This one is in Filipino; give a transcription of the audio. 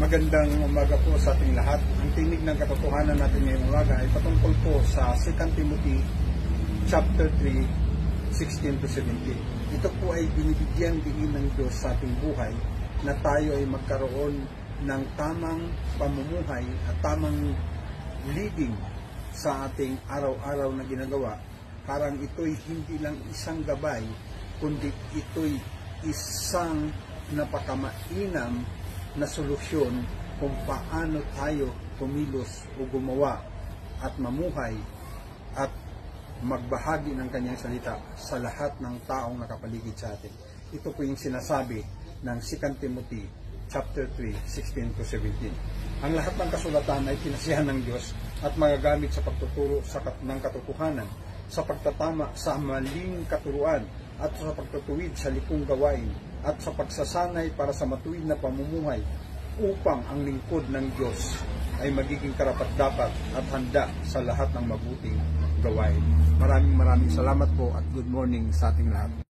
Magandang umaga po sa ating lahat. Ang tinig ng katotohanan natin ngayong umaga ay patungkol po sa 2 Timothy chapter 3, 16 to 17. Ito po ay binibigyan diin ng Diyos sa ating buhay na tayo ay magkaroon ng tamang pamumuhay at tamang leading sa ating araw-araw na ginagawa. Parang ito'y hindi lang isang gabay, kundi ito'y isang napakamainam na solusyon kung paano tayo kumilos o gumawa at mamuhay at magbahagi ng kanyang salita sa lahat ng taong nakapaligid sa atin. Ito po yung sinasabi ng 2 Timothy chapter 3, 16 to 17. Ang lahat ng kasulatan ay kinasihan ng Diyos at magagamit sa pagtuturo ng katotohanan, sa pagtatama sa maling katuruan at sa pagtutuwid sa likong gawain at sa pagsasanay para sa matuwid na pamumuhay upang ang lingkod ng Diyos ay magiging karapat-dapat at handa sa lahat ng mabuting gawain. Maraming salamat po at good morning sa ating lahat.